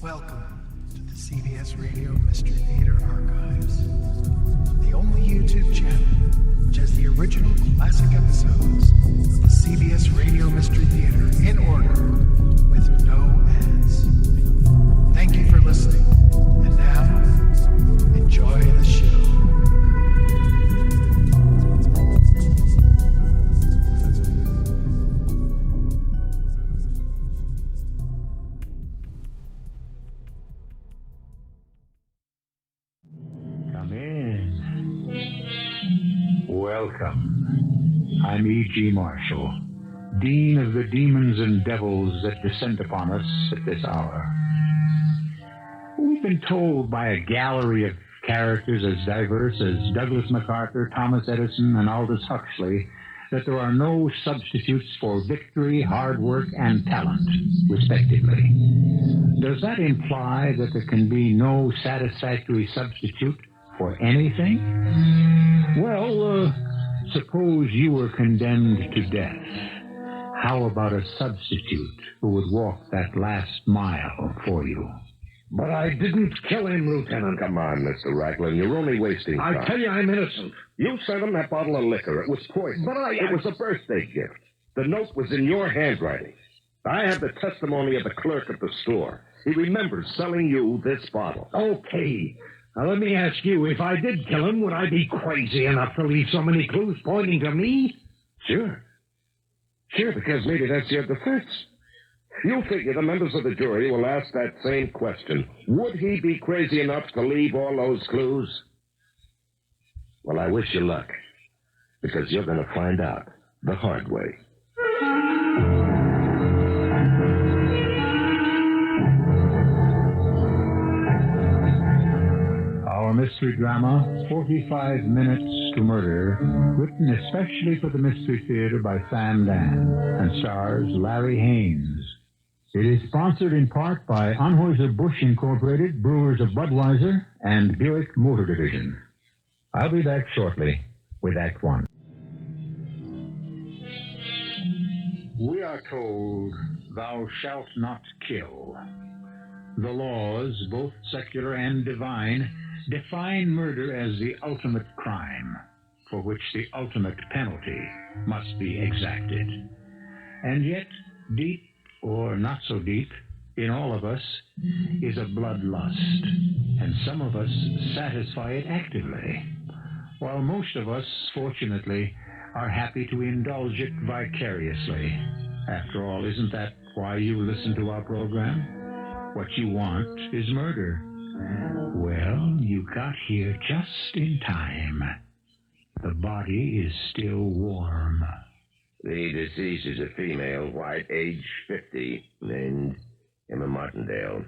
Welcome to the CBS Radio Mystery Theater Archives, the only YouTube channel which has the original classic episodes of the CBS Radio Mystery Theater in order with no ads. Thank you for listening, and now, enjoy the show. Welcome. I'm E.G. Marshall, Dean of the Demons and Devils that descend upon us at this hour. We've been told by a gallery of characters as diverse as Douglas MacArthur, Thomas Edison, and Aldous Huxley that there are no substitutes for victory, hard work, and talent, respectively. Does that imply that there can be no satisfactory substitute for anything? Well, suppose you were condemned to death. How about a substitute who would walk that last mile for you? But I didn't kill him, Lieutenant. Come on, Mr. Raglan. You're only wasting time. I tell you I'm innocent. You sent him that bottle of liquor. It was poison. But It was a birthday gift. The note was in your handwriting. I have the testimony of the clerk at the store. He remembers selling you this bottle. Okay. Now, let me ask you, if I did kill him, would I be crazy enough to leave so many clues pointing to me? Sure. Sure, because maybe that's your defense. You figure the members of the jury will ask that same question. Would he be crazy enough to leave all those clues? Well, I wish you luck, because you're going to find out the hard way. Our mystery drama, 45 Minutes to Murder, written especially for the Mystery Theater by Sam Dann, and stars Larry Haines. It is sponsored in part by Anheuser-Busch Incorporated, Brewers of Budweiser, and Buick Motor Division. I'll be back shortly with Act One. We are told, thou shalt not kill. The laws, both secular and divine, define murder as the ultimate crime, for which the ultimate penalty must be exacted. And yet, deep or not so deep in all of us is a bloodlust, and some of us satisfy it actively, while most of us, fortunately, are happy to indulge it vicariously. After all, isn't that why you listen to our program? What you want is murder. Well, you got here just in time. The body is still warm. The deceased is a female, white, age 50, named Emma Martindale.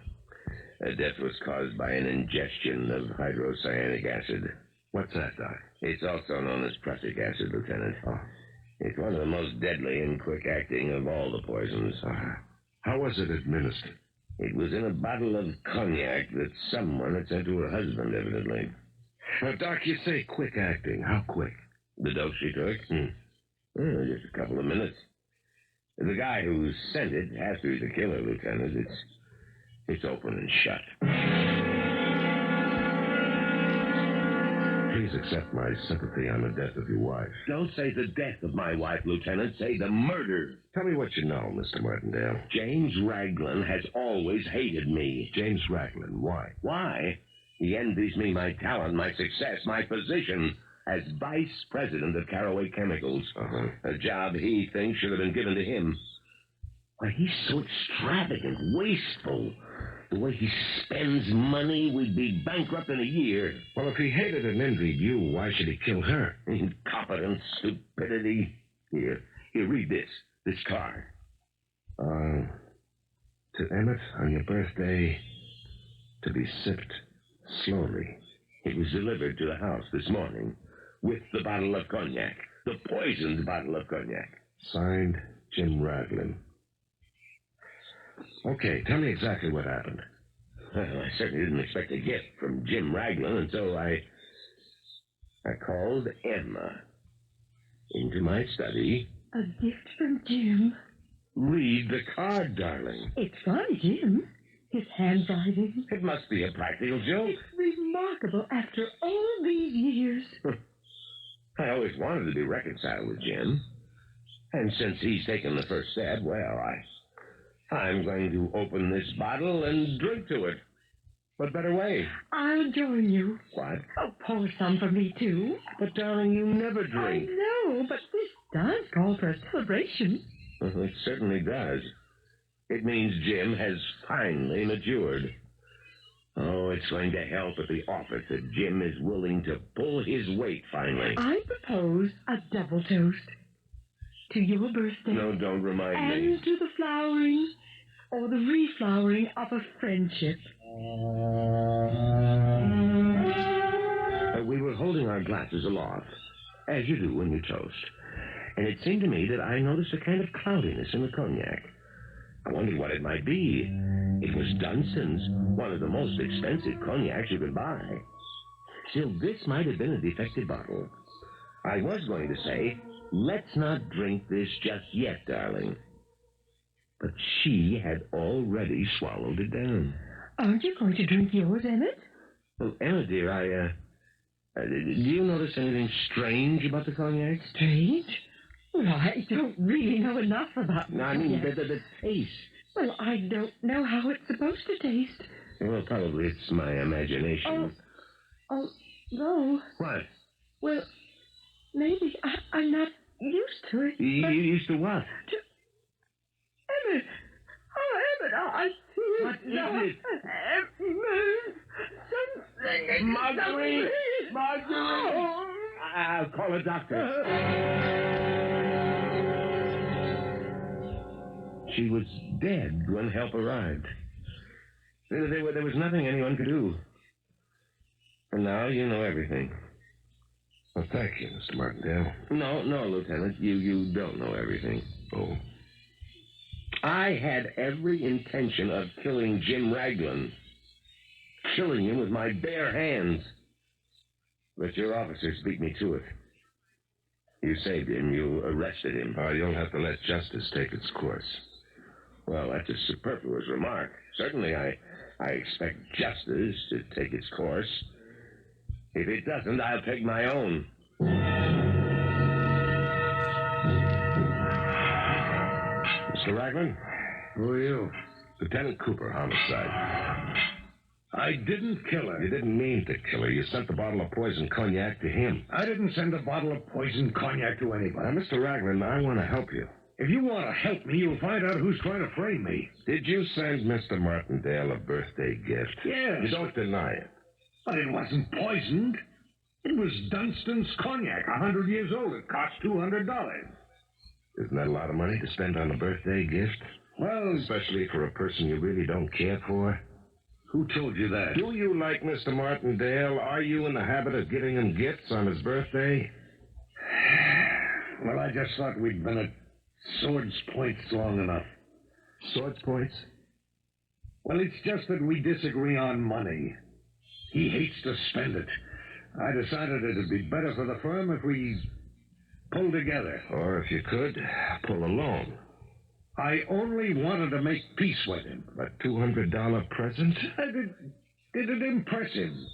Her death was caused by an ingestion of hydrocyanic acid. What's that, Doc? It's also known as prussic acid, Lieutenant. Oh. It's one of the most deadly and quick-acting of all the poisons. How was it administered? It was in a bottle of cognac that someone had sent to her husband, evidently. Now, Doc, you say quick-acting. How quick? The dose she took? Just a couple of minutes. The guy who sent it has to be the killer, Lieutenant. It's open and shut. Please accept my sympathy on the death of your wife. Don't say the death of my wife, Lieutenant. Say the murder. Tell me what you know, Mr. Martindale. James Raglan has always hated me. James Raglan, why? Why? He envies me my talent, my success, my position as vice president of Caraway Chemicals. A job he thinks should have been given to him. Why, he's so extravagant, wasteful. The way he spends money, we'd be bankrupt in a year. Well, if he hated and envied you, why should he kill her? Incompetence, stupidity. Here, read this card. To Emmett, on your birthday, to be sipped slowly. It was delivered to the house this morning with the bottle of cognac. The poisoned bottle of cognac. Signed, Jim Raglan. Okay, tell me exactly what happened. Well, I certainly didn't expect a gift from Jim Raglan, and so I called Emma into my study. A gift from Jim? Read the card, darling. It's from Jim. his handwriting. It must be a practical joke. It's remarkable after all these years. I always wanted to be reconciled with Jim. And since he's taken the first step, well, I'm going to open this bottle and drink to it. What better way? I'll join you. What? Oh, pour some for me, too. But, darling, you never drink. I know, but this does call for a celebration. It certainly does. It means Jim has finally matured. Oh, it's going to help at the office that Jim is willing to pull his weight finally. I propose a double toast. To your birthday. No, don't remind me. And to the flowering or the reflowering of a friendship. We were holding our glasses aloft, as you do when you toast. And it seemed to me that I noticed a kind of cloudiness in the cognac. I wondered what it might be. It was Dunston's, one of the most expensive cognacs you could buy. Still, this might have been a defective bottle. I was going to say, let's not drink this just yet, darling. But she had already swallowed it down. Aren't you going to drink yours, Emmett? Well, Emma, dear, do you notice anything strange about the cognac? Strange? Well, I don't really know enough about No, I mean the taste. Well, I don't know how it's supposed to taste. Well, probably it's my imagination. Oh, no. What? Well, maybe I'm not used to it. You used to what? Emmett! Oh, Emmett, I feel What is it? Something. Marguerite! Marguerite! Oh. I'll call a doctor. She was dead when help arrived. There was nothing anyone could do. And now you know everything. Well, thank you, Mr. Martindale. No, Lieutenant. You don't know everything. Oh. I had every intention of killing Jim Raglan. Killing him with my bare hands. But your officers beat me to it. You saved him. You arrested him. You'll have to let justice take its course. Well, that's a superfluous remark. Certainly, I expect justice to take its course. If it doesn't, I'll take my own. Mr. Raglan? Who are you? Lieutenant Cooper, homicide. I didn't kill her. You didn't mean to kill her. You sent the bottle of poison cognac to him. I didn't send a bottle of poison cognac to anybody. Now, Mr. Raglan, I want to help you. If you want to help me, you'll find out who's trying to frame me. Did you send Mr. Martindale a birthday gift? Yes. You don't deny it. But it wasn't poisoned. It was Dunston's cognac, 100 years old. It cost $200. Isn't that a lot of money to spend on a birthday gift? Well, Especially for a person you really don't care for? who told you that? Do you like Mr. Martindale? Are you in the habit of giving him gifts on his birthday? Well, I just thought we'd been at swords' points long enough. Swords points? Well, it's just that we disagree on money. He hates to spend it. I decided it'd be better for the firm if we pulled together. Or if you could, pull alone. I only wanted to make peace with him. A $200 present? It'd impress him.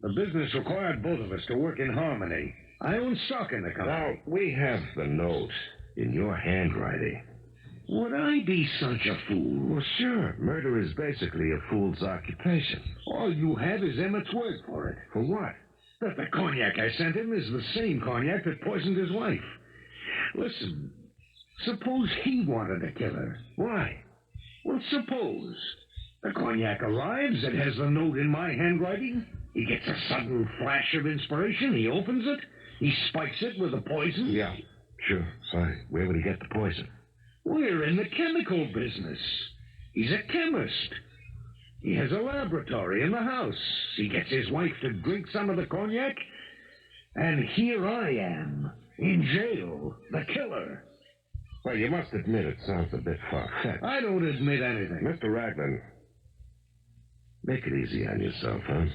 The business required both of us to work in harmony. I own stock in the company. Now, we have the note in your handwriting. Would I be such a fool? Well, sure. Murder is basically a fool's occupation. All you have is Emmett's word for it. For what? That the cognac I sent him is the same cognac that poisoned his wife. Listen, suppose he wanted to kill her. Why? Well, suppose the cognac arrives, it has the note in my handwriting. He gets a sudden flash of inspiration. He opens it. He spikes it with the poison. Yeah, sure. Fine. Where would he get the poison? We're in the chemical business. He's a chemist. He has a laboratory in the house. He gets his wife to drink some of the cognac, and here I am, in jail, the killer. Well, you must admit it sounds a bit far-fetched. I don't admit anything. Mr. Raglan, make it easy on yourself, huh?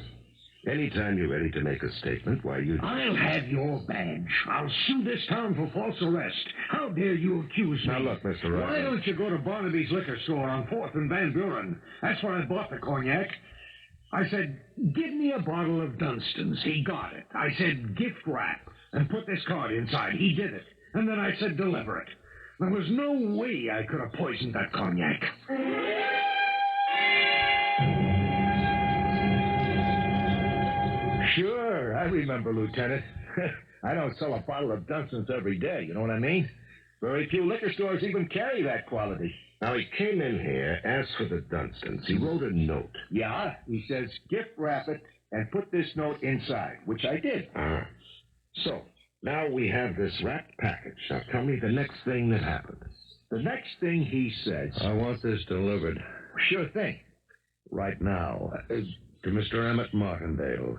Anytime you're ready to make a statement, why, you... I'll have your badge. I'll sue this town for false arrest. How dare you accuse me? Now, look, Mr. Why Ryan. don't you go to Barnaby's liquor store on 4th and Van Buren? That's where I bought the cognac. I said, give me a bottle of Dunstan's. He got it. I said, gift wrap and put this card inside. He did it. And then I said, deliver it. There was no way I could have poisoned that cognac. Sure, I remember, Lieutenant. I don't sell a bottle of Dunstan's every day, you know what I mean? Very few liquor stores even carry that quality. Now, he came in here, asked for the Dunstans. He wrote a note. Yeah, he says gift wrap it and put this note inside, which I did. So, now we have this wrapped package. Now, tell me the next thing that happened. The next thing he says... I want this delivered Sure thing. right now to Mr. Emmett Martindale,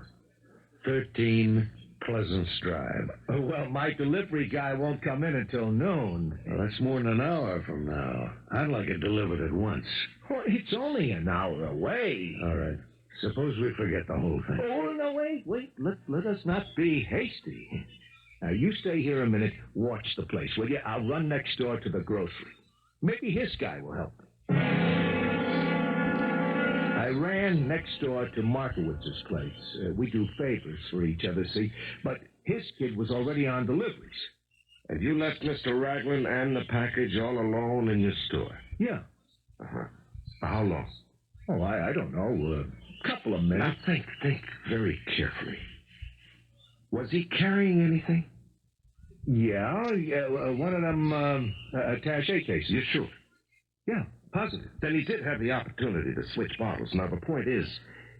13 Pleasance Drive. Oh, well, my delivery guy won't come in until noon. Well, that's more than an hour from now. I'd like it delivered at once. Oh, it's only an hour away. All right. Suppose we forget the whole thing. Oh, no, wait. Let us not be hasty. Now, you stay here a minute, watch the place, will you? I'll run next door to the grocery. Maybe his guy will help me. I ran next door to Markowitz's place. We do favors for each other, see? But his kid was already on deliveries. And you left Mr. Raglan and the package all alone in your store? Yeah. Uh-huh. For how long? Oh, I don't know. A couple of minutes. Now, think very carefully. Was he carrying anything? Yeah, one of them attaché cases. You sure? Yeah, positive. Then he did have the opportunity to switch bottles. Now, the point is,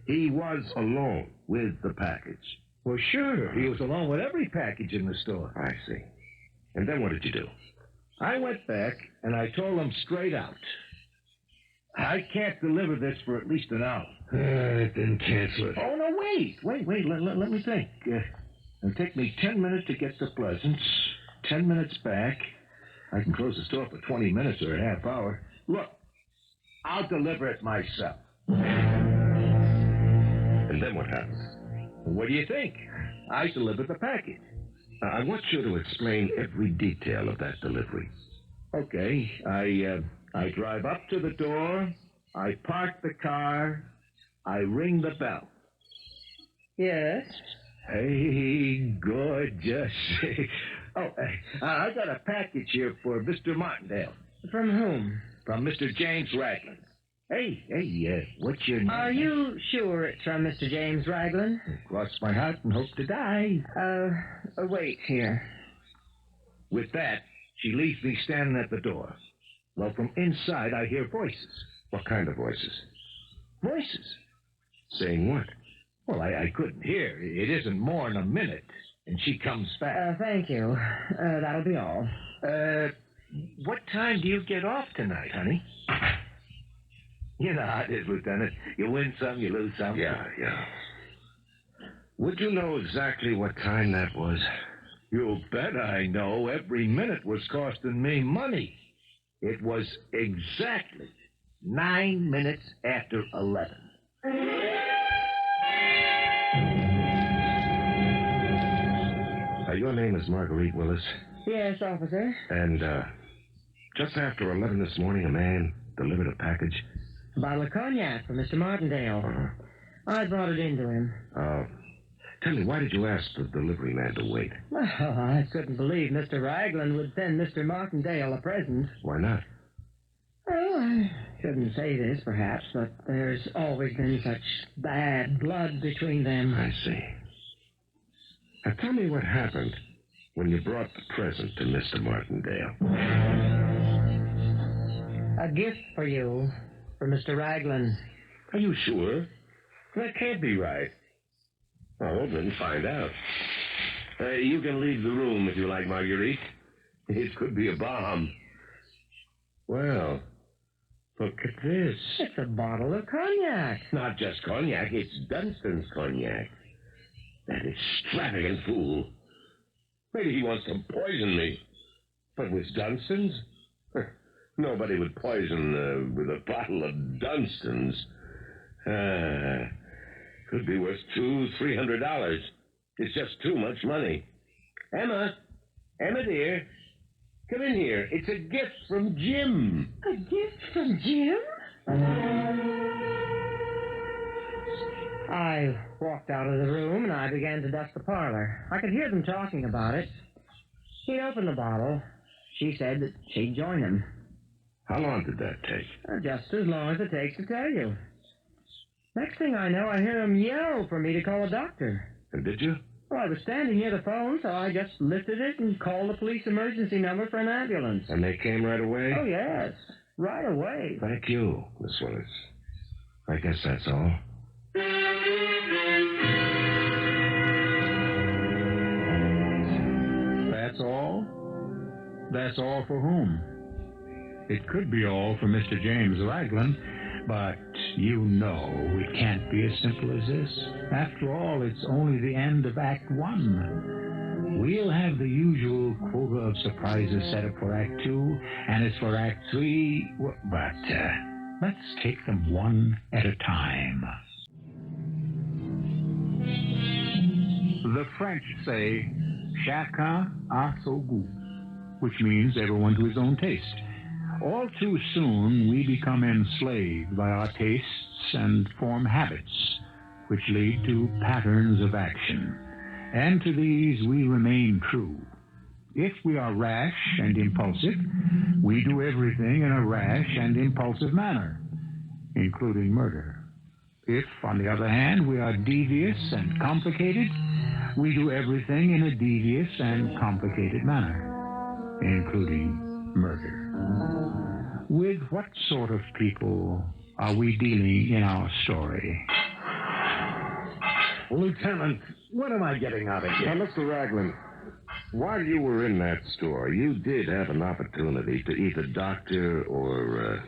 he was alone with the package. Well, sure. He was alone with every package in the store. I see. And then what did you do? I went back, and I told him straight out, I can't deliver this for at least an hour. Then cancel it. Oh, no, wait. Let me think. It'll take me 10 minutes to get to Pleasance, 10 minutes back. I can close the store for 20 minutes or a half hour. Look, I'll deliver it myself. And then what happened? What do you think? I delivered the package. I want you to explain every detail of that delivery. Okay, I drive up to the door, I park the car, I ring the bell. Yes? Hey, gorgeous. I got a package here for Mr. Martindale. From whom? From Mr. James Raglan. Hey, what's your name? Are you sure it's from Mr. James Raglan? Cross my heart and hope to die. Wait here. With that, she leaves me standing at the door. Well, from inside, I hear voices. What kind of voices? Voices? Saying what? Well, I couldn't hear. It isn't more than a minute. And she comes back. Thank you. That'll be all. What time do you get off tonight, honey? You know how it is, Lieutenant. You win some, you lose some. Yeah. Would you know exactly what time that was? You bet I know. Every minute was costing me money. It was exactly 9 minutes after 11. Your name is Marguerite Willis. Yes, officer. And, just after 11 this morning, a man delivered a package. A bottle of cognac for Mr. Martindale. I brought it in to him. Tell me, why did you ask the delivery man to wait? Well, I couldn't believe Mr. Raglan would send Mr. Martindale a present. Why not? Well, I shouldn't say this, perhaps, but there's always been such bad blood between them. I see. Now, tell me what happened when you brought the present to Mr. Martindale. A gift for you, for Mr. Raglan. Are you sure? That can't be right. Oh, then find out. You can leave the room if you like, Marguerite. It could be a bomb. Well, look at this. It's a bottle of cognac. Not just cognac, it's Dunstan's cognac. That extravagant fool. Maybe he wants to poison me. But with Dunstan's? Nobody would poison with a bottle of Dunstan's. Could be worth $200-300. It's just too much money. Emma, dear, come in here. It's a gift from Jim. A gift from Jim? I walked out of the room and I began to dust the parlor. I could hear them talking about it. He opened the bottle. She said that she'd join him. How long did that take? Just as long as it takes to tell you. Next thing I know, I hear him yell for me to call a doctor. And did you? Well, I was standing near the phone, so I just lifted it and called the police emergency number for an ambulance. And they came right away? Oh, yes. Right away. Thank you, Miss Willis. I guess that's all. That's all? That's all for whom? It could be all for Mr. James Raglan, but you know it can't be as simple as this. After all, it's only the end of Act 1. We'll have the usual quota of surprises set up for Act 2, and as for Act 3, but let's take them one at a time. The French say, chacun a son goût, which means everyone to his own taste. All too soon, we become enslaved by our tastes and form habits, which lead to patterns of action. And to these we remain true. If we are rash and impulsive, we do everything in a rash and impulsive manner, including murder. If, on the other hand, we are devious and complicated, we do everything in a devious and complicated manner, including murder. With what sort of people are we dealing in our story? Lieutenant, what am I getting out of here? Now, Mr. Raglan, while you were in that store, you did have an opportunity to either doctor or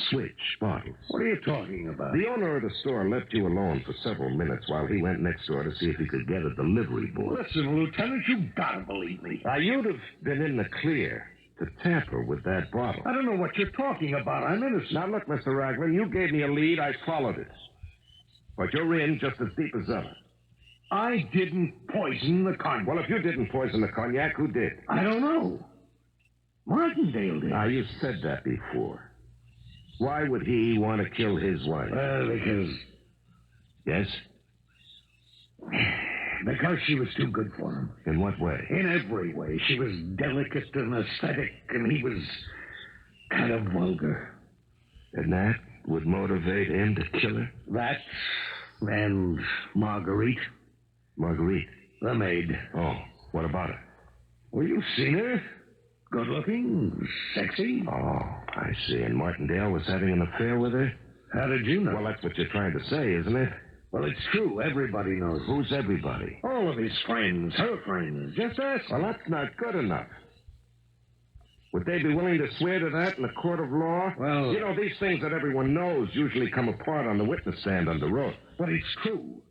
switch bottles. What are you talking about? The owner of the store left you alone for several minutes while he went next door to see if he could get a delivery boy. Listen, Lieutenant, you gotta believe me. Now, you'd have been in the clear to tamper with that bottle. I don't know what you're talking about. I'm innocent. Now, look, Mr. Raglan, you gave me a lead. I followed it. But you're in just as deep as ever. I didn't poison the cognac. Well, if you didn't poison the cognac, who did? I don't know. Martindale did. Now, you said that before. Why would he want to kill his wife? Well, because... Yes? Because she was too good for him. In what way? In every way. She was delicate and aesthetic, and he was kind of vulgar. And that would motivate him to kill her? That and Marguerite. Marguerite? The maid. Oh, what about her? Well, you've seen her. Good looking, sexy. Oh, I see. And Martindale was having an affair with her? How did you know? Well, that's what you're trying to say, isn't it? Well, it's true. Everybody knows. Who's everybody? All of his friends, her friends. Just ask. Well, that's not good enough. Would they be willing to swear to that in a court of law? Well... You know, these things that everyone knows usually come apart on the witness stand under oath. But it's true.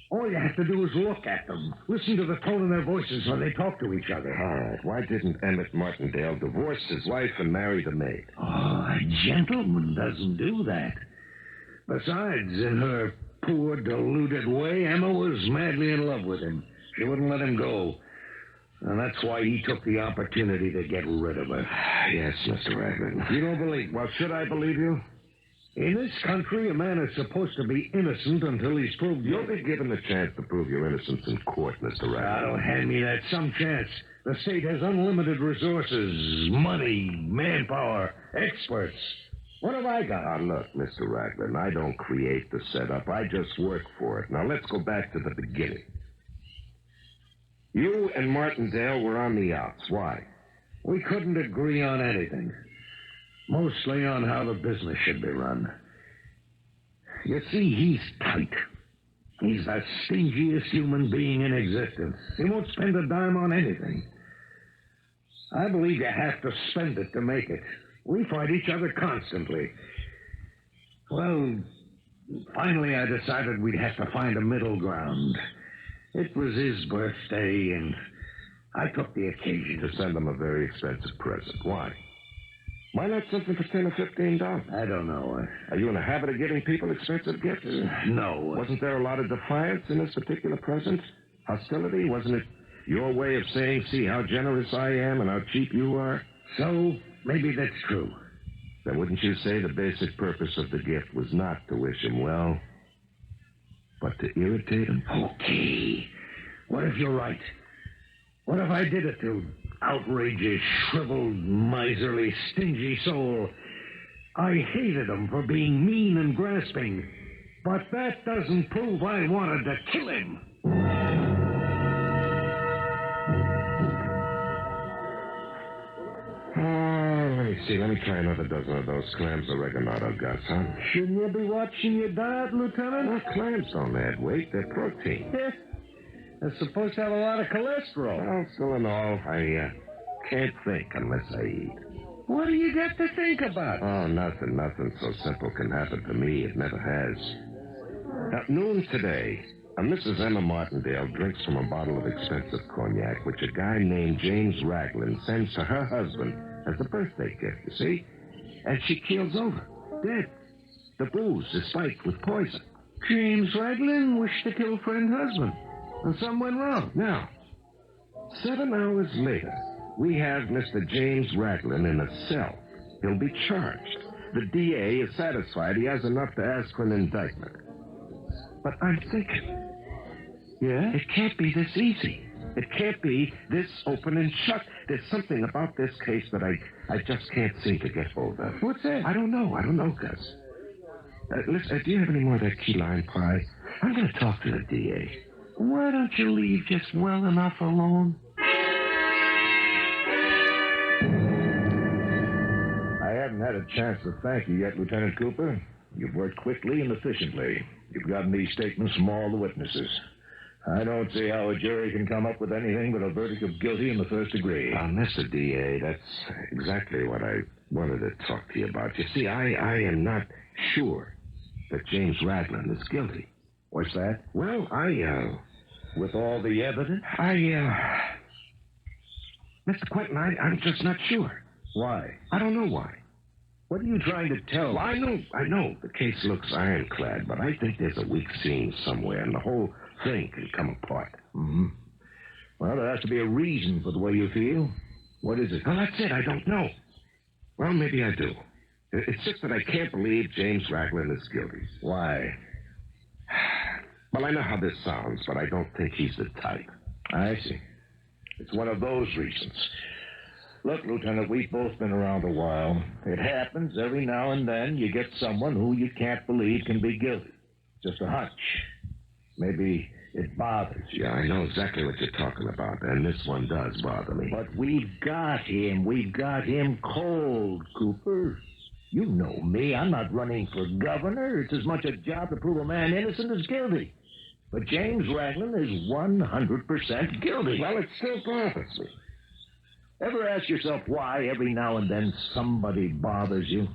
All you have to do is look at them. Listen to the tone of their voices when they talk to each other. All right. Why didn't Emmett Martindale divorce his wife and marry the maid? Oh, a gentleman doesn't do that. Besides, in her poor, deluded way, Emma was madly in love with him. She wouldn't let him go. And that's why he took the opportunity to get rid of her. Yes, Mr. Raglan. You don't believe me? Well, should I believe you? In this country, a man is supposed to be innocent until he's proved guilty. You'll be given the chance to prove your innocence in court, Mr. Raglan. Now, don't hand me that some chance. The state has unlimited resources, money, manpower, experts. What have I got? Now, look, Mr. Raglan, I don't create the setup. I just work for it. Now, let's go back to the beginning. You and Martindale were on the outs. Why? We couldn't agree on anything. Mostly on how the business should be run. You see, he's tight. He's the stingiest human being in existence. He won't spend a dime on anything. I believe you have to spend it to make it. We fight each other constantly. Well, finally I decided we'd have to find a middle ground. It was his birthday, and I took the occasion to send him a very expensive present. Why? Why not something for $10 or $15? I don't know. Are you in the habit of giving people expensive gifts? No. Wasn't there a lot of defiance in this particular present? Hostility? Wasn't it your way of saying, see how generous I am and how cheap you are? So, maybe that's true. Then wouldn't you say the basic purpose of the gift was not to wish him well, but to irritate him? Okay. What if you're right? What if I did it to outrage his shriveled, miserly, stingy soul? I hated him for being mean and grasping, but that doesn't prove I wanted to kill him. Let me see. Let me try another dozen of those clams of oregano guts, huh? Shouldn't you be watching your diet, Lieutenant? Well, clams don't add weight. They're protein. They're supposed to have a lot of cholesterol. Well, still in all, I can't think unless I eat. What do you got to think about? Oh, nothing. Nothing so simple can happen to me. It never has. At noon today, Mrs. Emma Martindale drinks from a bottle of expensive cognac, which a guy named James Raglan sends to her husband as a birthday gift, you see? And she keels over, dead. The booze is spiked with poison. James Raglan wished to kill friend husband, and something went wrong. Now, 7 hours later, we have Mr. James Raglan in a cell. He'll be charged. The DA is satisfied he has enough to ask for an indictment. But I'm thinking, Yeah? it can't be this easy. It can't be this open and shut. There's something about this case that I just can't seem to get hold of. What's that? I don't know, Gus. Listen, do you have any more of that key lime pie? I'm going to talk to the DA. Why don't you leave just well enough alone? I haven't had a chance to thank you yet, Lieutenant Cooper. You've worked quickly and efficiently. You've gotten these statements from all the witnesses. I don't see how a jury can come up with anything but a verdict of guilty in the first degree. Mr. DA, that's exactly what I wanted to talk to you about. You see, I am not sure that James Raglan is guilty. What's that? Well, With all the evidence? Mr. Quentin, I'm just not sure. Why? I don't know why. What are you trying to tell Well, me? I know the case looks ironclad, but I think there's a weak seam somewhere, and the whole thing can come apart. Mm-hmm. Well, there has to be a reason for the way you feel. What is it? Well, that's it. I don't know. Well, maybe I do. It's just that I can't believe James Raglan is guilty. Why? Well, I know how this sounds, but I don't think he's the type. I see. It's one of those reasons. Look, Lieutenant, we've both been around a while. It happens every now and then you get someone who you can't believe can be guilty. Just a hunch. Maybe it bothers you. Yeah, I know exactly what you're talking about, and this one does bother me. But we've got him. We've got him cold, Cooper. You know me. I'm not running for governor. It's as much a job to prove a man innocent as guilty. But James Raglan is 100% guilty. Well, it still bothers me. Ever ask yourself why every now and then somebody bothers you?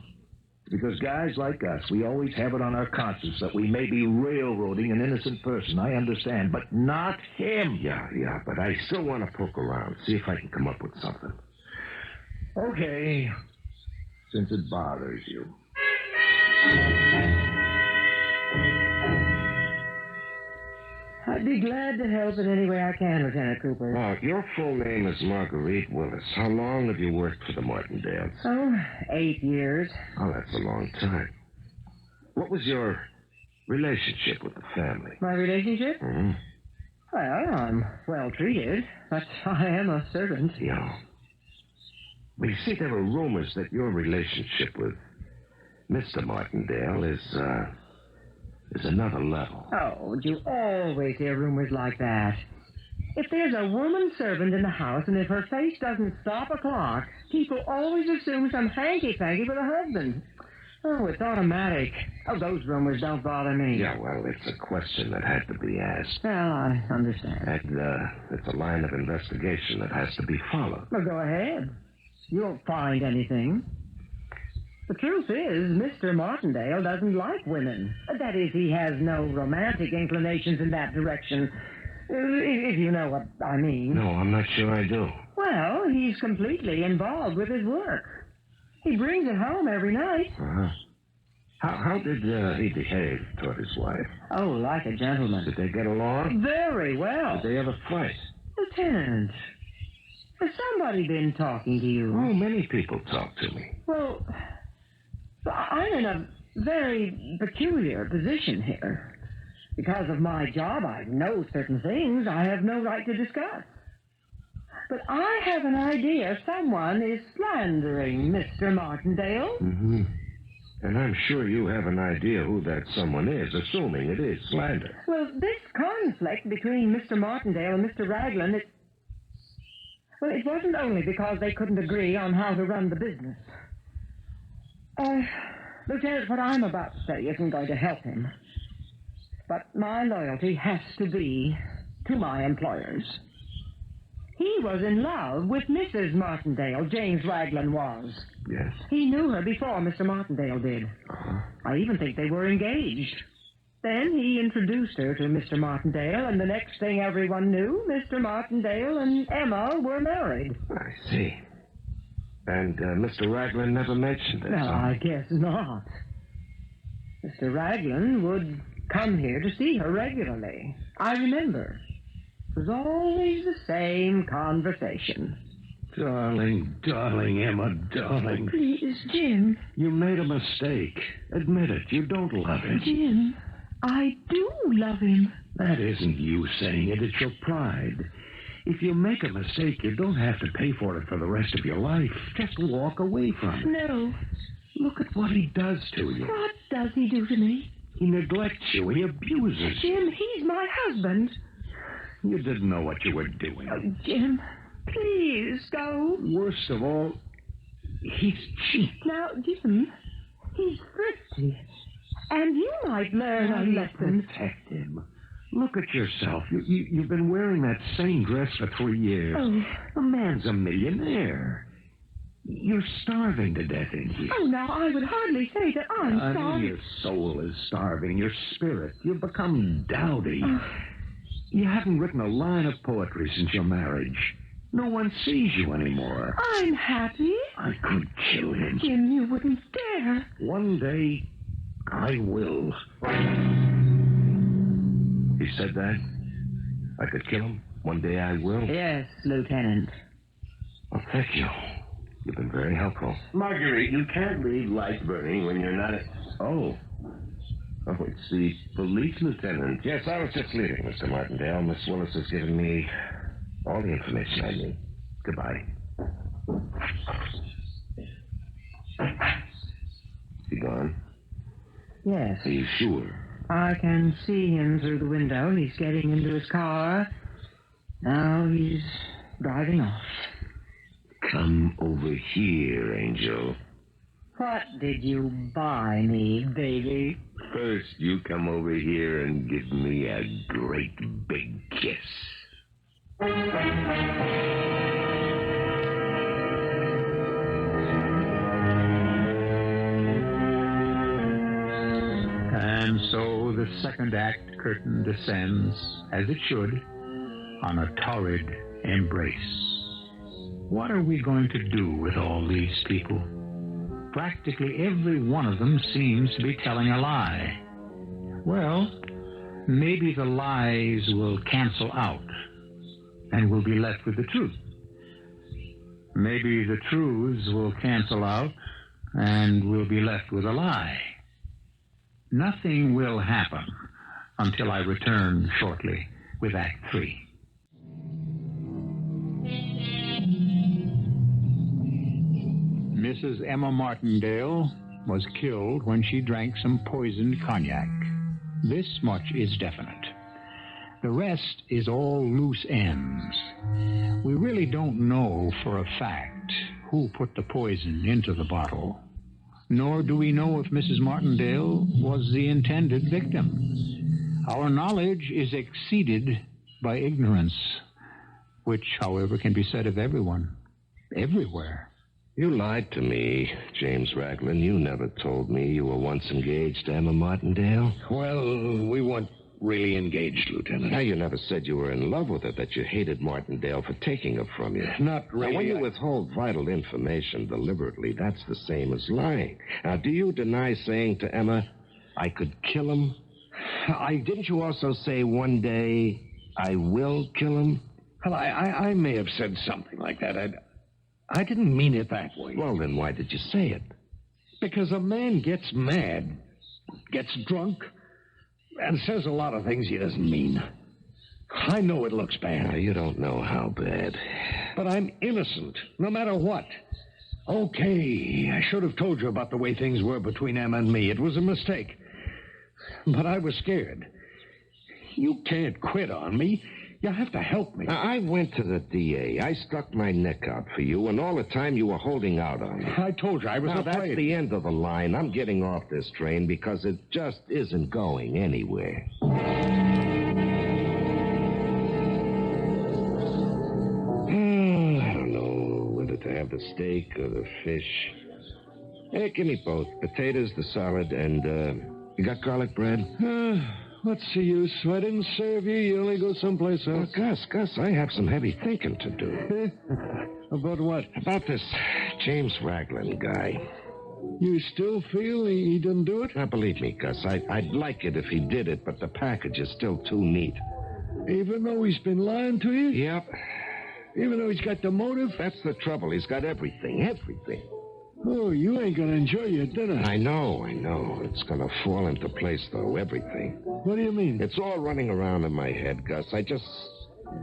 Because guys like us, we always have it on our conscience that we may be railroading an innocent person. I understand, but not him. Yeah, but I still want to poke around, see if I can come up with something. Okay, since it bothers you. I'd be glad to help in any way I can, Lieutenant Cooper. Now, your full name is Marguerite Willis. How long have you worked for the Martindales? Oh, 8 years. Oh, that's a long time. What was your relationship with the family? My relationship? Mm-hmm. Well, I'm well treated, but I am a servant. Yeah. Well, you see, there were rumors that your relationship with Mr. Martindale is another level. Oh, you always hear rumors like that. If there's a woman servant in the house, and if her face doesn't stop a clock, people always assume some hanky-panky with a husband. Oh, it's automatic. Oh, those rumors don't bother me. Yeah, well, it's a question that had to be asked. Well, I understand. And it's a line of investigation that has to be followed. Well, go ahead. You won't find anything. The truth is, Mr. Martindale doesn't like women. That is, he has no romantic inclinations in that direction. If you know what I mean. No, I'm not sure I do. Well, he's completely involved with his work. He brings it home every night. Uh-huh. How did he behave toward his wife? Oh, like a gentleman. Did they get along? Very well. Did they ever fight? Lieutenant, has somebody been talking to you? Oh, many people talk to me. Well, I'm in a very peculiar position here. Because of my job, I know certain things I have no right to discuss. But I have an idea someone is slandering Mr. Martindale. Mm-hmm. And I'm sure you have an idea who that someone is, assuming it is slander. Well, this conflict between Mr. Martindale and Mr. Raglan, it wasn't only because they couldn't agree on how to run the business. Lieutenant, what I'm about to say isn't going to help him. But my loyalty has to be to my employers. He was in love with Mrs. Martindale, James Raglan was. Yes. He knew her before Mr. Martindale did. Uh-huh. I even think they were engaged. Then he introduced her to Mr. Martindale, and the next thing everyone knew, Mr. Martindale and Emma were married. I see. And Mr. Raglan never mentioned it. No, I guess not. Mr. Raglan would come here to see her regularly. I remember. It was always the same conversation. Darling, darling, Emma, darling. Please, Jim. You made a mistake. Admit it. You don't love him. Jim, I do love him. That isn't you saying it. It's your pride. If you make a mistake, you don't have to pay for it for the rest of your life. Just walk away from it. No. Look at what he does to you. What does he do to me? He neglects you. He abuses you. Jim, he's my husband. You didn't know what you were doing. Oh, Jim, please go. Worst of all, he's cheap. Now, Jim, he's thrifty. And you might learn a lesson. Protect him. Look at yourself. You've been wearing that same dress for 3 years. Oh. The man's a millionaire. You're starving to death in here. Oh, now, I would hardly say that I'm I know sorry. your soul is starving, your spirit. You've become dowdy. You haven't written a line of poetry since your marriage. No one sees you anymore. I'm happy. I could kill him. Jim, you wouldn't dare. One day, I will. He said that? I could kill him? One day I will? Yes, Lieutenant. Well, thank you. You've been very helpful. Marguerite, you can't leave lights burning when you're not at... Oh, it's the police lieutenant. Yes, I was just leaving, Mr. Martindale. Miss Willis has given me all the information I need. Goodbye. Is he gone? Yes. Are you sure? I can see him through the window. He's getting into his car. Now he's driving off. Come over here, Angel. What did you buy me, baby? First, you come over here and give me a great big kiss. And so the second act curtain descends, as it should, on a torrid embrace. What are we going to do with all these people? Practically every one of them seems to be telling a lie. Well, maybe the lies will cancel out, and we'll be left with the truth. Maybe the truths will cancel out, and we'll be left with a lie. Nothing will happen until I return shortly with Act 3. Mrs. Emma Martindale was killed when she drank some poisoned cognac. This much is definite. The rest is all loose ends. We really don't know for a fact who put the poison into the bottle, nor do we know if Mrs. Martindale was the intended victim. Our knowledge is exceeded by ignorance, which, however, can be said of everyone, everywhere. You lied to me, James Raglan. You never told me you were once engaged to Emma Martindale. Well, we weren't really engaged, Lieutenant. Now, you never said you were in love with her, that you hated Martindale for taking her from you. Not really. Now, when you withhold vital information deliberately, that's the same as lying. Now, do you deny saying to Emma, I could kill him? Didn't you also say one day, I will kill him? Well, I may have said something like that. I didn't mean it that way. Well, then why did you say it? Because a man gets mad, gets drunk, and says a lot of things he doesn't mean. I know it looks bad. Now, you don't know how bad. But I'm innocent, no matter what. Okay, I should have told you about the way things were between Emma and me. It was a mistake. But I was scared. You can't quit on me. You have to help me. I went to the DA. I stuck my neck out for you, and all the time you were holding out on me. I told you I was Now, afraid. that's the end of the line. I'm getting off this train because it just isn't going anywhere. I don't know whether to have the steak or the fish. Hey, give me both. Potatoes, the salad, and, you got garlic bread? What's the use? I didn't serve you. You only go someplace else. Gus, I have some heavy thinking to do. About what? About this James Raglan guy. You still feel he didn't do it? Now, believe me, Gus, I'd like it if he did it, but the package is still too neat. Even though he's been lying to you? Yep. Even though he's got the motive? That's the trouble. He's got everything. Oh, you ain't gonna enjoy your dinner. I know. It's gonna fall into place, though, everything. What do you mean? It's all running around in my head, Gus. I just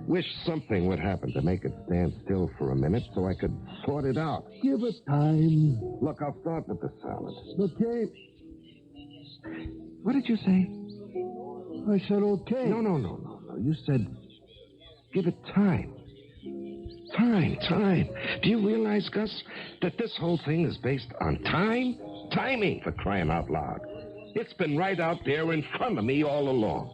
wish something would happen to make it stand still for a minute so I could sort it out. Give it time. Look, I'll start with the salad. Okay. What did you say? I said okay. No. You said give it time. Time. Do you realize, Gus, that this whole thing is based on time? Timing, for crying out loud. It's been right out there in front of me all along.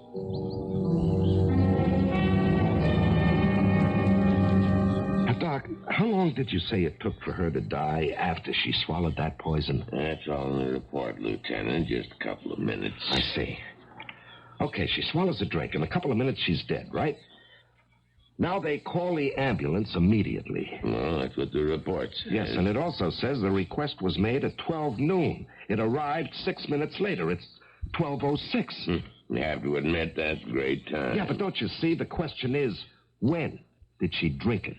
Now, Doc, how long did you say it took for her to die after she swallowed that poison? That's all in the report, Lieutenant. Just a couple of minutes. I see. Okay, she swallows a drink. In a couple of minutes, she's dead, right? Now they call the ambulance immediately. Well, that's what the report says. Yes, and it also says the request was made at 12 noon. It arrived 6 minutes later. It's 12:06. You have to admit that's great time. Yeah, but don't you see? The question is, when did she drink it?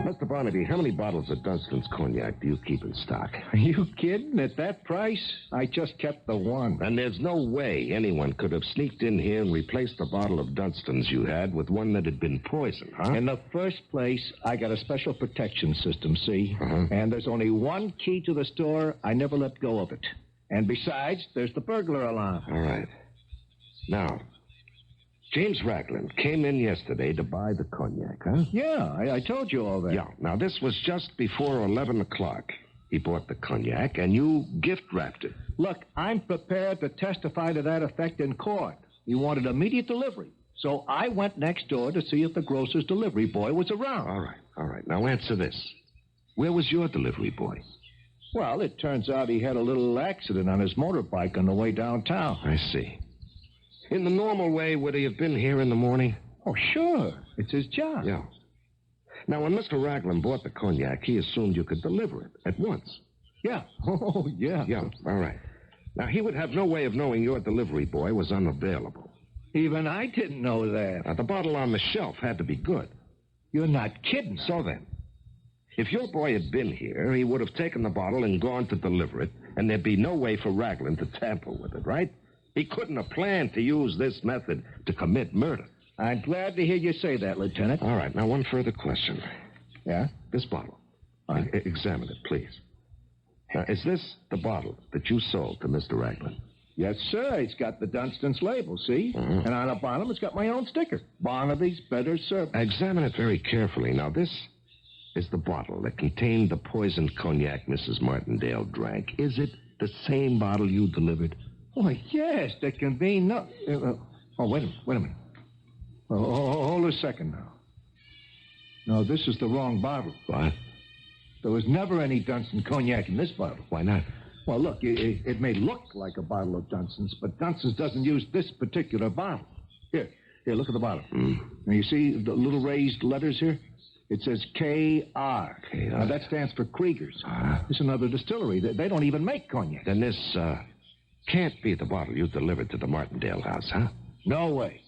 Mr. Barnaby, how many bottles of Dunstan's cognac do you keep in stock? Are you kidding? At that price? I just kept the one. And there's no way anyone could have sneaked in here and replaced the bottle of Dunstan's you had with one that had been poisoned, huh? In the first place, I got a special protection system, see? Uh-huh. And there's only one key to the store. I never let go of it. And besides, there's the burglar alarm. All right. Now, James Raglan came in yesterday to buy the cognac, huh? Yeah, I told you all that. Yeah. Now, this was just before 11 o'clock. He bought the cognac, and you gift-wrapped it. Look, I'm prepared to testify to that effect in court. He wanted immediate delivery. So I went next door to see if the grocer's delivery boy was around. All right. Now, answer this. Where was your delivery boy? Well, it turns out he had a little accident on his motorbike on the way downtown. I see. In the normal way, would he have been here in the morning? Oh, sure. It's his job. Yeah. Now, when Mr. Raglan bought the cognac, he assumed you could deliver it at once. Yeah. Oh, yeah. Yeah, all right. Now, he would have no way of knowing your delivery boy was unavailable. Even I didn't know that. Now, the bottle on the shelf had to be good. You're not kidding. So then, if your boy had been here, he would have taken the bottle and gone to deliver it, and there'd be no way for Raglan to tamper with it, right? He couldn't have planned to use this method to commit murder. I'm glad to hear you say that, Lieutenant. All right, now one further question. Yeah? This bottle. Examine it, please. Now, is this the bottle that you sold to Mr. Raglan? Yes, sir. It's got the Dunstan's label, see? Uh-huh. And on the bottom, it's got my own sticker. Barnaby's Better Service. Examine it very carefully. Now, this is the bottle that contained the poisoned cognac Mrs. Martindale drank. Is it the same bottle you delivered? Why, yes, there can be no... wait a minute. Hold a second now. No, this is the wrong bottle. What? There was never any Dunstan cognac in this bottle. Why not? Well, look, it may look like a bottle of Dunson's, but Dunson's doesn't use this particular bottle. Here, look at the bottle. Now, you see the little raised letters here? It says K.R. Now, that stands for Krieger's. It's another distillery. They don't even make cognac. Then this can't be the bottle you delivered to the Martindale house, huh? No way.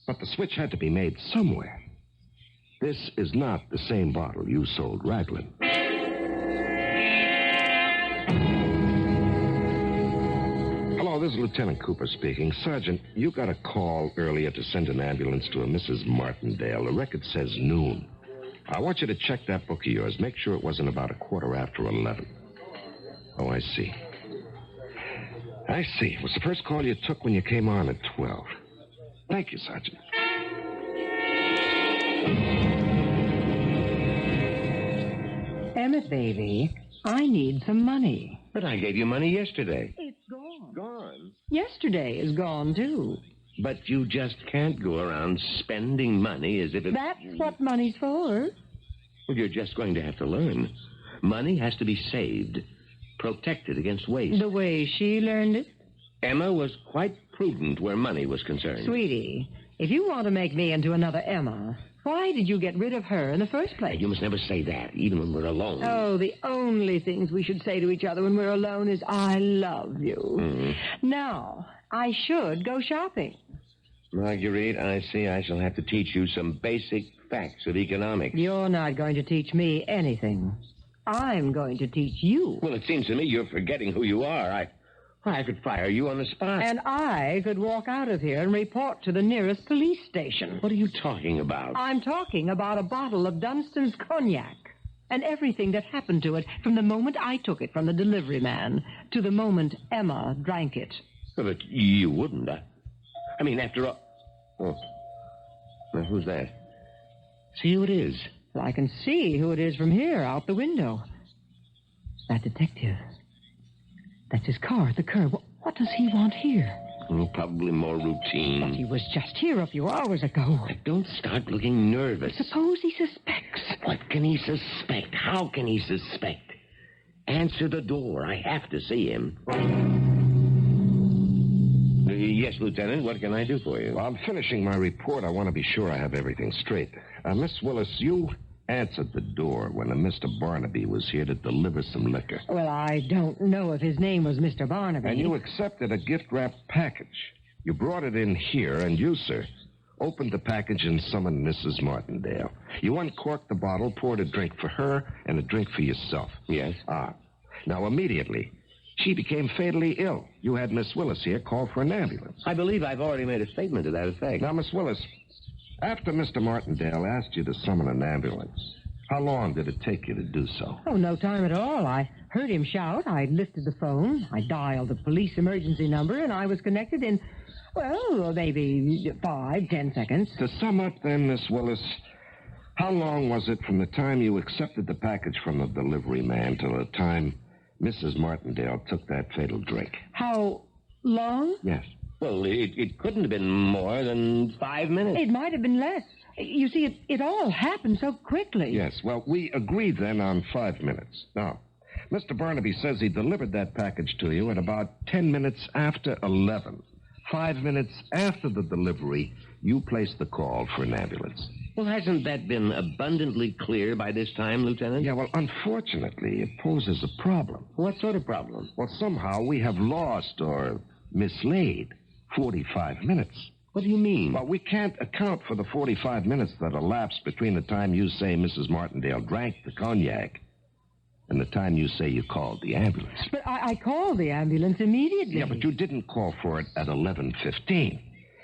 But the switch had to be made somewhere. This is not the same bottle you sold Raglan. Hello, this is Lieutenant Cooper speaking. Sergeant, you got a call earlier to send an ambulance to a Mrs. Martindale. The record says noon. I want you to check that book of yours. Make sure it wasn't about 11:15. Oh, I see. I see. It was the first call you took when you came on at 12. Thank you, Sergeant. Emmett, baby, I need some money. But I gave you money yesterday. It's gone. Gone? Yesterday is gone, too. But you just can't go around spending money as if it... That's what money's for. Well, you're just going to have to learn. Money has to be saved, protected against waste. The way she learned it? Emma was quite prudent where money was concerned. Sweetie, if you want to make me into another Emma, why did you get rid of her in the first place? You must never say that, even when we're alone. Oh, the only things we should say to each other when we're alone is, I love you. Mm-hmm. Now, I should go shopping. Marguerite, I see I shall have to teach you some basic facts of economics. You're not going to teach me anything. I'm going to teach you. Well, it seems to me you're forgetting who you are. I could fire you on the spot. And I could walk out of here and report to the nearest police station. What are you talking about? I'm talking about a bottle of Dunston's cognac and everything that happened to it from the moment I took it from the delivery man to the moment Emma drank it. Well, but you wouldn't. I mean, after all... Oh. Now, who's that? See who it is. Well, I can see who it is from here, out the window. That detective. That's his car at the curb. What does he want here? Oh, probably more routine. But he was just here a few hours ago. Don't start looking nervous. Suppose he suspects. What can he suspect? How can he suspect? Answer the door. I have to see him. Yes, Lieutenant. What can I do for you? Well, I'm finishing my report. I want to be sure I have everything straight. Miss Willis, you answered the door when a Mr. Barnaby was here to deliver some liquor. Well, I don't know if his name was Mr. Barnaby. And you accepted a gift-wrapped package. You brought it in here, and you, sir, opened the package and summoned Mrs. Martindale. You uncorked the bottle, poured a drink for her, and a drink for yourself. Yes. Now, immediately, she became fatally ill. You had Miss Willis here call for an ambulance. I believe I've already made a statement to that effect. Now, Miss Willis, after Mr. Martindale asked you to summon an ambulance, how long did it take you to do so? Oh, no time at all. I heard him shout. I lifted the phone. I dialed the police emergency number, and I was connected in, well, maybe 5-10 seconds. To sum up then, Miss Willis, how long was it from the time you accepted the package from the delivery man till the time Mrs. Martindale took that fatal drink? How long? Yes. Well, it couldn't have been more than 5 minutes. It might have been less. You see, it all happened so quickly. Yes, well, we agreed then on 5 minutes. Now, Mr. Barnaby says he delivered that package to you at about 10 minutes after 11. 5 minutes after the delivery, you placed the call for an ambulance. Well, hasn't that been abundantly clear by this time, Lieutenant? Yeah, well, unfortunately, it poses a problem. What sort of problem? Well, somehow we have lost or mislaid 45 minutes. What do you mean? Well, we can't account for the 45 minutes that elapsed between the time you say Mrs. Martindale drank the cognac and the time you say you called the ambulance. But I called the ambulance immediately. Yeah, but you didn't call for it at 11:15.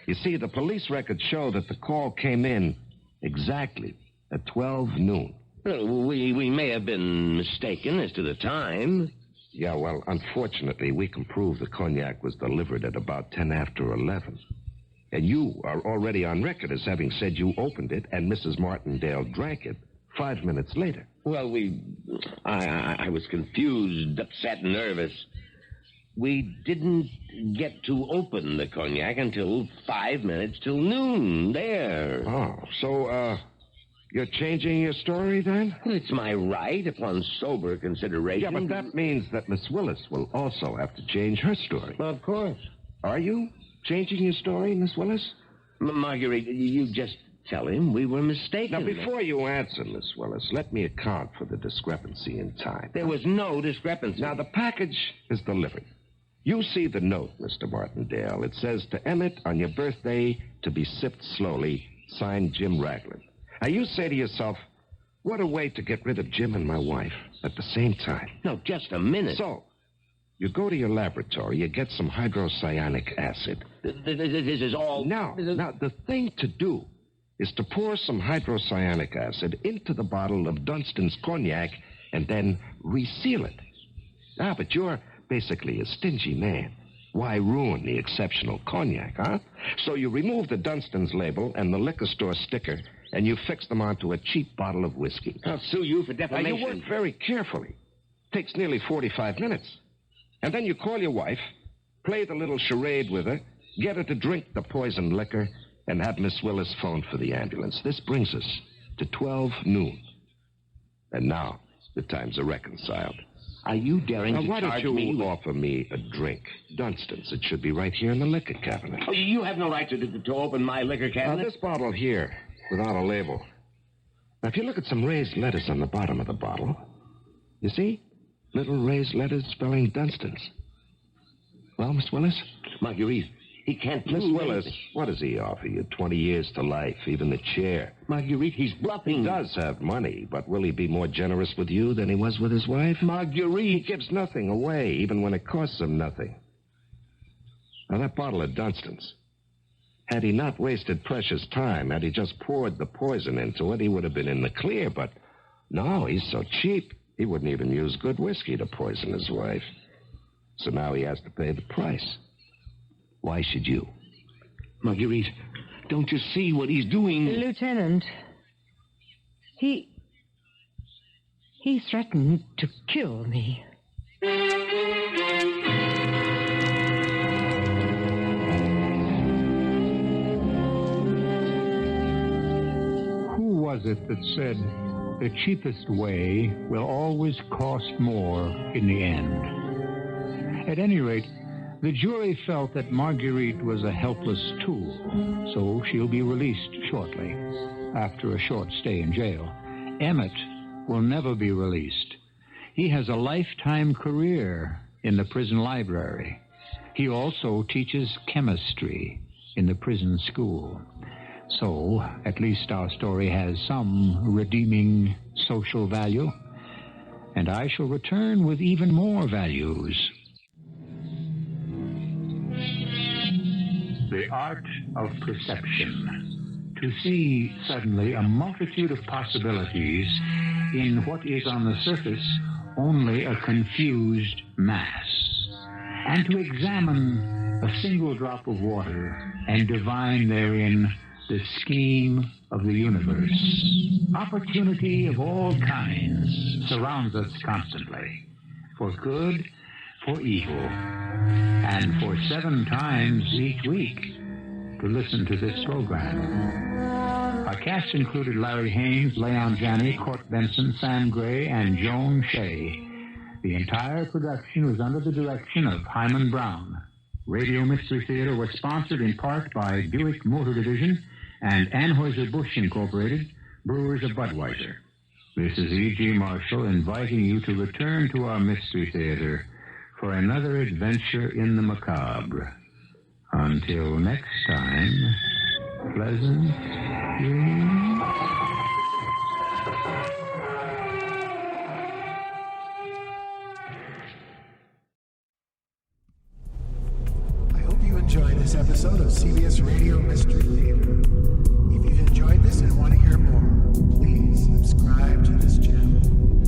You see, the police records show that the call came in exactly at 12 noon. Well, we may have been mistaken as to the time. Yeah, well, unfortunately, we can prove the cognac was delivered at about 10 after 11. And you are already on record as having said you opened it and Mrs. Martindale drank it 5 minutes later. Well, I was confused, upset, nervous. We didn't get to open the cognac until 5 minutes till noon. There. Oh, so, You're changing your story, then? Well, it's my right upon sober consideration. Yeah, but that means that Miss Willis will also have to change her story. Well, of course. Are you changing your story, Miss Willis? Marguerite, you just tell him we were mistaken. Now, before you answer, Miss Willis, let me account for the discrepancy in time. There was no discrepancy. Now, the package is delivered. You see the note, Mr. Martindale. It says, to Emmett, on your birthday, to be sipped slowly, signed Jim Ragland. Now, you say to yourself, what a way to get rid of Jim and my wife at the same time. No, just a minute. So, you go to your laboratory, you get some hydrocyanic acid. This is all... Now, the thing to do is to pour some hydrocyanic acid into the bottle of Dunstan's cognac and then reseal it. Ah, but you're basically a stingy man. Why ruin the exceptional cognac, huh? So you remove the Dunstan's label and the liquor store sticker, and you fix them onto a cheap bottle of whiskey. I'll sue you for defamation. Now, you work very carefully. Takes nearly 45 minutes. And then you call your wife, play the little charade with her, get her to drink the poisoned liquor, and have Miss Willis phone for the ambulance. This brings us to 12 noon. And now the times are reconciled. Are you daring to why charge don't you me? offer me a drink? Dunstan's. It should be right here in the liquor cabinet. Oh, you have no right to open my liquor Now, cabinet. this bottle here, without a label. Now, if you look at some raised letters on the bottom of the bottle, you see? Little raised letters spelling Dunstan's. Well, Miss Willis? Marguerite, he can't Miss prove Willis, anything. what does he offer you? 20 years to life, even the chair. Marguerite, he's bluffing. He does have money, but will he be more generous with you than he was with his wife? Marguerite. He gives nothing away, even when it costs him nothing. Now, that bottle of Dunstan's, had he not wasted precious time, had he just poured the poison into it, he would have been in the clear, but no, he's so cheap, he wouldn't even use good whiskey to poison his wife. So now he has to pay the price. Why should you? Marguerite, don't you see what he's doing? Lieutenant, he threatened to kill me. Who was it that said the cheapest way will always cost more in the end? At any rate, the jury felt that Marguerite was a helpless tool, so she'll be released shortly, after a short stay in jail. Emmett will never be released. He has a lifetime career in the prison library. He also teaches chemistry in the prison school. So, at least our story has some redeeming social value, and I shall return with even more values. The art of perception. To see suddenly a multitude of possibilities in what is on the surface only a confused mass. And to examine a single drop of water and divine therein the scheme of the universe. Opportunity of all kinds surrounds us constantly, for good, for evil, and for 7 times each week to listen to this program. Our cast included Larry Haines, Leon Janney, Court Benson, Sam Gray, and Joan Shay. The entire production was under the direction of Hyman Brown. Radio Mystery Theater was sponsored in part by Buick Motor Division and Anheuser-Busch Incorporated, brewers of Budweiser. This is E.G. Marshall inviting you to return to our Mystery Theater for another adventure in the macabre. Until next time, pleasant dreams. I hope you enjoyed this episode of CBS Radio Mystery Theater. If you've enjoyed this and want to hear more, please subscribe to this channel.